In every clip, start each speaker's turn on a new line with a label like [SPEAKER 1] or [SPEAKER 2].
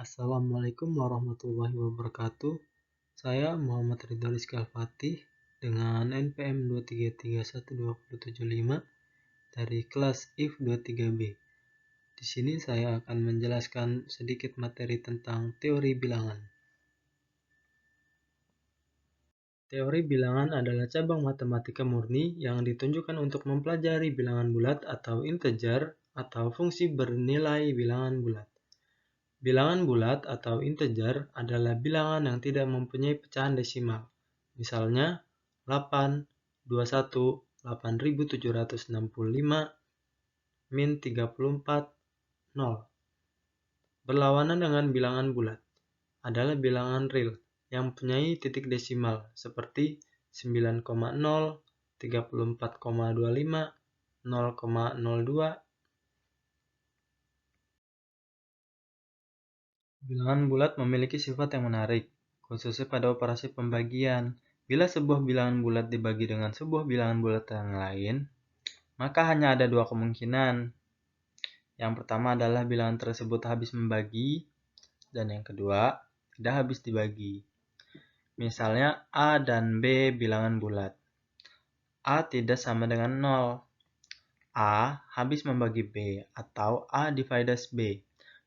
[SPEAKER 1] Assalamualaikum warahmatullahi wabarakatuh. Saya Muhammad Ridho Rizky Al-Fatih dengan NPM 2331275 dari kelas IF 23B. Di sini saya akan menjelaskan sedikit materi tentang teori bilangan. Teori bilangan adalah cabang matematika murni yang ditunjukkan untuk mempelajari bilangan bulat atau integer atau fungsi bernilai bilangan bulat. Bilangan bulat atau integer adalah bilangan yang tidak mempunyai pecahan desimal. Misalnya 8, 21, 8765, min 34, 0. Berlawanan dengan bilangan bulat adalah bilangan real yang mempunyai titik desimal seperti 9,0, 34,25, 0,02. Bilangan bulat memiliki sifat yang menarik, khususnya pada operasi pembagian. Bila sebuah bilangan bulat dibagi dengan sebuah bilangan bulat yang lain, maka hanya ada dua kemungkinan. Yang pertama adalah bilangan tersebut habis membagi, dan yang kedua, tidak habis dibagi. Misalnya A dan B bilangan bulat. A tidak sama dengan 0. A habis membagi B, atau A divides B.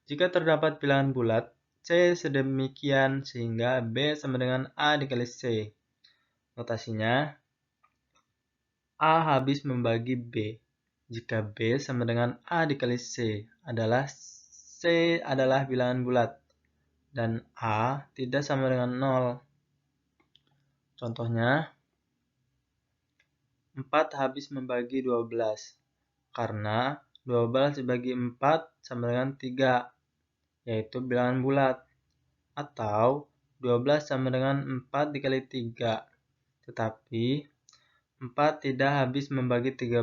[SPEAKER 1] Jika terdapat bilangan bulat, C sedemikian sehingga B sama dengan A dikali C. Notasinya, A habis membagi B. Jika B sama dengan A dikali C adalah C adalah bilangan bulat, dan A tidak sama dengan 0. Contohnya, 4 habis membagi 12, karena 12 dibagi 4 sama dengan 3. Yaitu bilangan bulat, atau 12 sama dengan 4 dikali 3, tetapi 4 tidak habis membagi 13,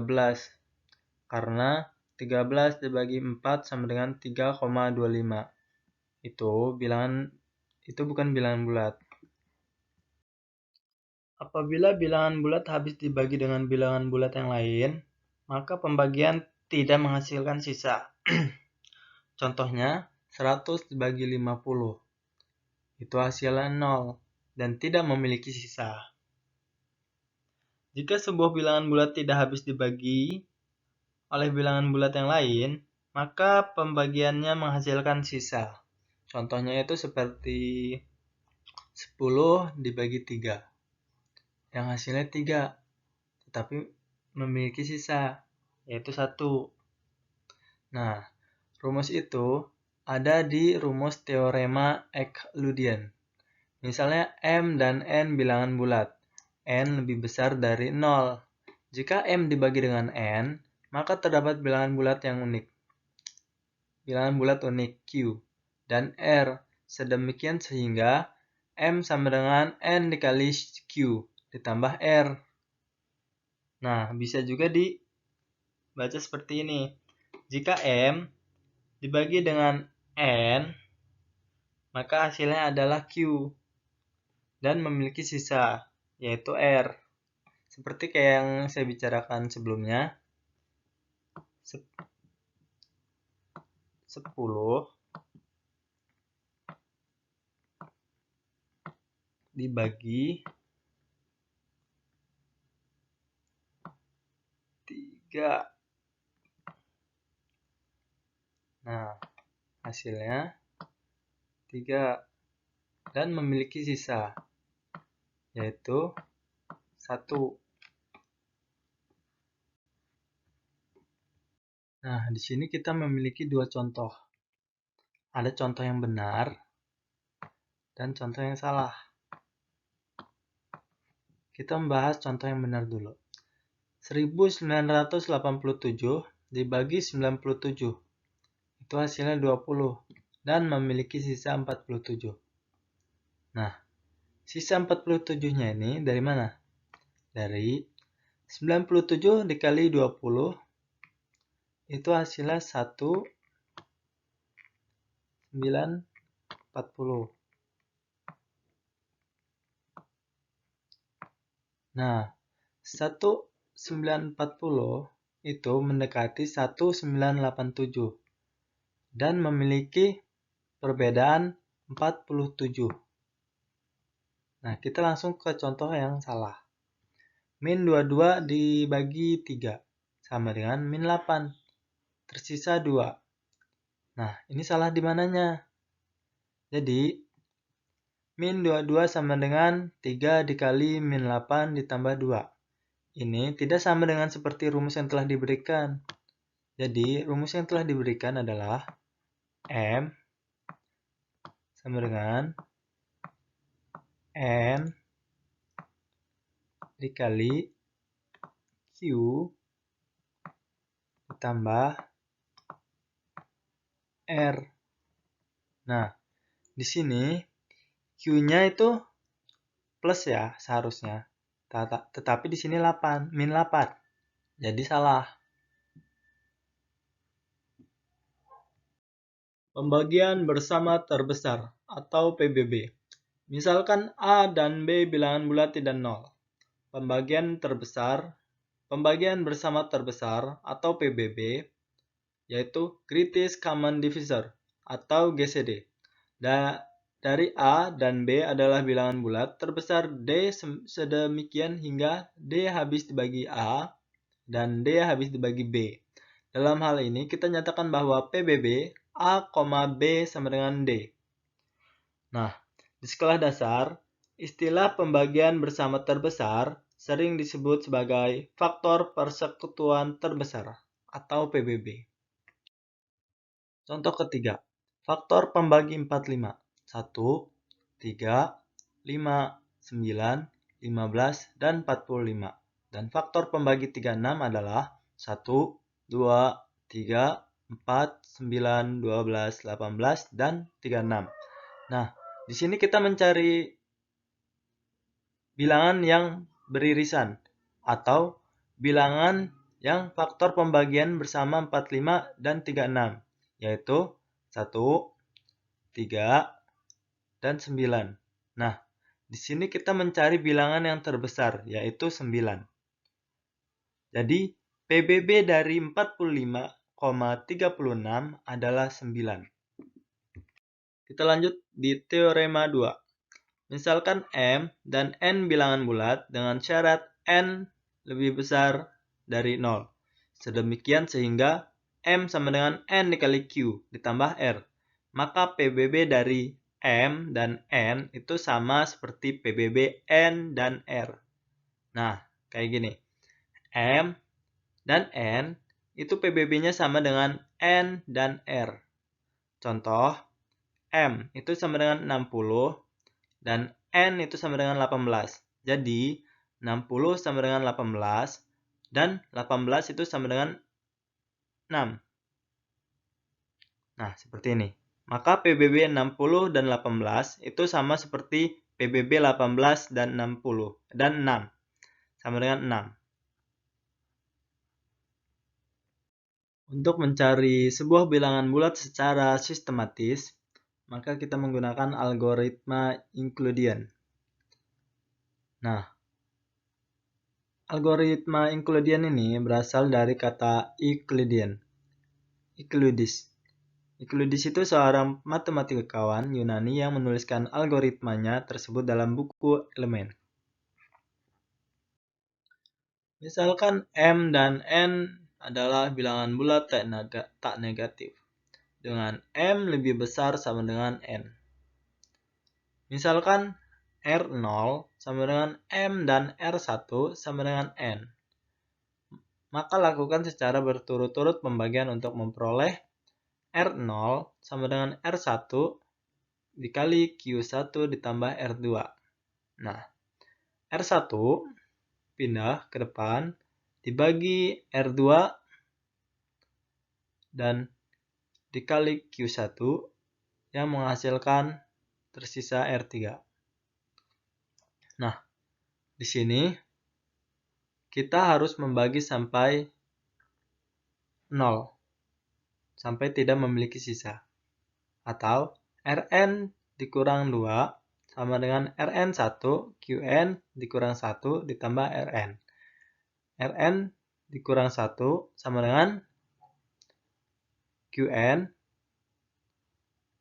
[SPEAKER 1] karena 13 dibagi 4 sama dengan 3,25. Itu bukan bilangan bulat. Apabila bilangan bulat habis dibagi dengan bilangan bulat yang lain, maka pembagian tidak menghasilkan sisa. Contohnya, 100 dibagi 50. Itu hasilnya 0 dan tidak memiliki sisa. Jika sebuah bilangan bulat tidak habis dibagi oleh bilangan bulat yang lain, maka pembagiannya menghasilkan sisa. Contohnya itu seperti 10 dibagi 3, yang hasilnya 3, tetapi memiliki sisa, yaitu 1. Nah, rumus itu ada di rumus teorema Euclidean. Misalnya M dan N bilangan bulat. N lebih besar dari 0. Jika M dibagi dengan N, maka terdapat bilangan bulat yang unik. Bilangan bulat unik Q dan R. Sedemikian sehingga M sama dengan N dikali Q ditambah R. Nah, bisa juga dibaca seperti ini. Jika M dibagi dengan N, maka hasilnya adalah Q dan memiliki sisa, yaitu R. Seperti kayak yang saya bicarakan sebelumnya, 10 dibagi 3. Nah, hasilnya 3 dan memiliki sisa, yaitu 1. Nah, di sini kita memiliki dua contoh. Ada contoh yang benar dan contoh yang salah. Kita membahas contoh yang benar dulu. 1987 dibagi 97. Itu hasilnya 20 dan memiliki sisa 47. Nah, sisa 47-nya ini dari mana? Dari 97 dikali 20 itu hasilnya 1940. Nah, 1940 itu mendekati 1987 dan memiliki perbedaan 47. Nah, kita langsung ke contoh yang salah. Min 22 dibagi 3 sama dengan min 8. Tersisa 2. Nah, ini salah di mananya? Jadi, min 22 sama dengan 3 dikali min 8 ditambah 2. Ini tidak sama dengan seperti rumus yang telah diberikan. Jadi, rumus yang telah diberikan adalah M sama dengan N dikali Q ditambah R. Nah, di sini Q-nya itu plus ya seharusnya. Tetapi di sini 8, min 8. Jadi salah. Pembagian bersama terbesar atau PBB. Misalkan A dan B bilangan bulat tidak nol. Pembagian bersama terbesar atau PBB yaitu Greatest Common Divisor atau GCD. Dari A dan B adalah bilangan bulat terbesar D sedemikian hingga D habis dibagi A dan D habis dibagi B. Dalam hal ini kita nyatakan bahwa PBB A, B sama dengan D. Nah, di sekolah dasar, istilah pembagian bersama terbesar sering disebut sebagai faktor persekutuan terbesar atau PBB. Contoh ketiga, faktor pembagi 45. 1, 3, 5, 9, 15, dan 45. Dan faktor pembagi 36 adalah 1, 2, 3, 4, 9, 12, 18, dan 36. Nah, di sini kita mencari bilangan yang beririsan atau bilangan yang faktor pembagian bersama 45 dan 36, yaitu 1, 3, dan 9. Nah, di sini kita mencari bilangan yang terbesar, yaitu 9. Jadi, PBB dari 45,36 adalah 9. Kita lanjut di teorema 2. Misalkan M dan N bilangan bulat dengan syarat N lebih besar dari 0. Sedemikian sehingga M sama dengan N dikali Q ditambah R. Maka PBB dari M dan N itu sama seperti PBB N dan R. Nah, kayak gini. M dan N itu PBB-nya sama dengan N dan R. Contoh, M itu sama dengan 60 dan N itu sama dengan 18. Jadi, 60 sama dengan 18 dan 18 itu sama dengan 6. Nah, seperti ini. Maka PBB 60 dan 18 itu sama seperti PBB 18 dan 60 dan 6. Sama dengan 6. Untuk mencari sebuah bilangan bulat secara sistematis, maka kita menggunakan algoritma Euclidean. Nah, algoritma Euclidean ini berasal dari kata Euclidean. Euclides itu seorang matematikawan Yunani yang menuliskan algoritmanya tersebut dalam buku Elemen. Misalkan M dan N adalah bilangan bulat tak negatif, dengan M lebih besar sama dengan N. Misalkan R0 sama dengan M dan R1 sama dengan N. Maka lakukan secara berturut-turut pembagian untuk memperoleh R0 sama dengan R1 dikali Q1 ditambah R2. Nah, R1 pindah ke depan dibagi R2 dan dikali Q1 yang menghasilkan tersisa R3. Nah, di sini kita harus membagi sampai 0 sampai tidak memiliki sisa. Atau Rn dikurang 2 sama dengan Rn1 Qn dikurang 1 ditambah Rn. Rn dikurang 1 sama dengan Qn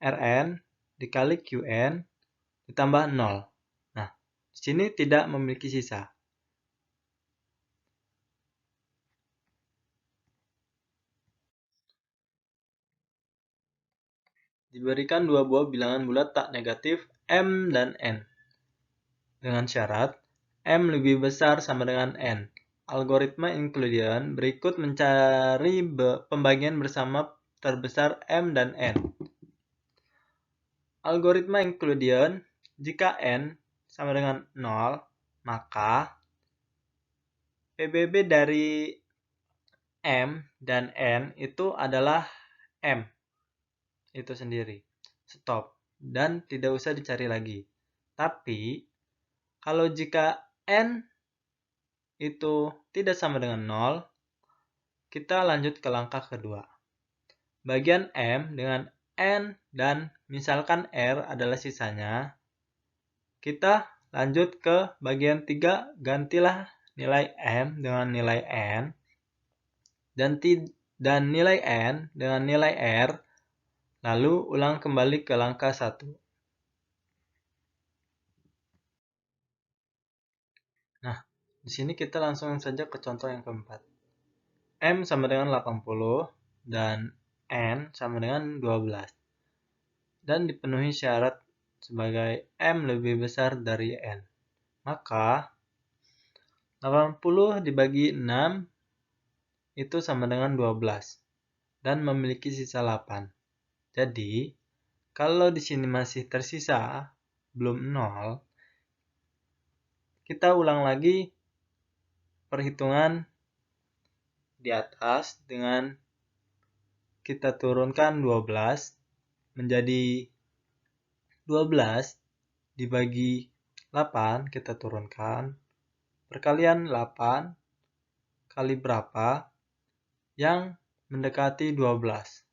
[SPEAKER 1] Rn dikali Qn ditambah 0. Nah, di sini tidak memiliki sisa. Diberikan dua buah bilangan bulat tak negatif M dan N. Dengan syarat M lebih besar sama dengan N. Algoritma Euclidean berikut mencari pembagian bersama terbesar M dan N. Algoritma Euclidean, jika N sama dengan 0, maka PBB dari M dan N itu adalah M itu sendiri. Stop. Dan tidak usah dicari lagi. Tapi, kalau jika N itu tidak sama dengan 0, kita lanjut ke langkah kedua. Bagian M dengan N dan misalkan R adalah sisanya. Kita lanjut ke bagian 3, gantilah nilai M dengan nilai N dan nilai N dengan nilai R. Lalu ulang kembali ke langkah 1. Nah, di sini kita langsung saja ke contoh yang keempat. M sama dengan 80 dan N sama dengan 12. Dan dipenuhi syarat sebagai M lebih besar dari N. Maka 80 dibagi 6 itu sama dengan 12 dan memiliki sisa 8. Jadi, kalau di sini masih tersisa belum 0, kita ulang lagi perhitungan di atas dengan kita turunkan 12 menjadi 12 dibagi 8, kita turunkan perkalian 8 kali berapa yang mendekati 12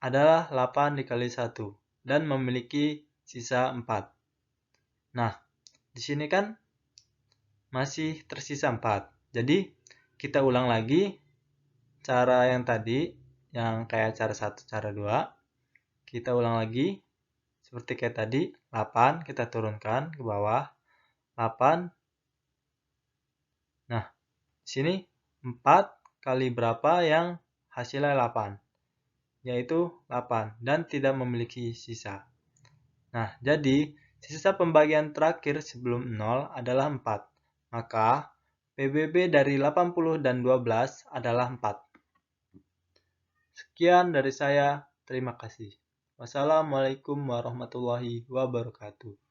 [SPEAKER 1] adalah 8 dikali 1 dan memiliki sisa 4. Nah, di sini kan masih tersisa 4. Jadi, kita ulang lagi cara yang tadi, yang kayak cara 1, cara 2. Kita ulang lagi seperti kayak tadi, 8 kita turunkan ke bawah, 8. Nah, di sini 4 kali berapa yang hasilnya 8, yaitu 8 dan tidak memiliki sisa. Nah, jadi sisa pembagian terakhir sebelum 0 adalah 4. Maka PBB dari 80 dan 12 adalah 4. Sekian dari saya, terima kasih. Wassalamualaikum warahmatullahi wabarakatuh.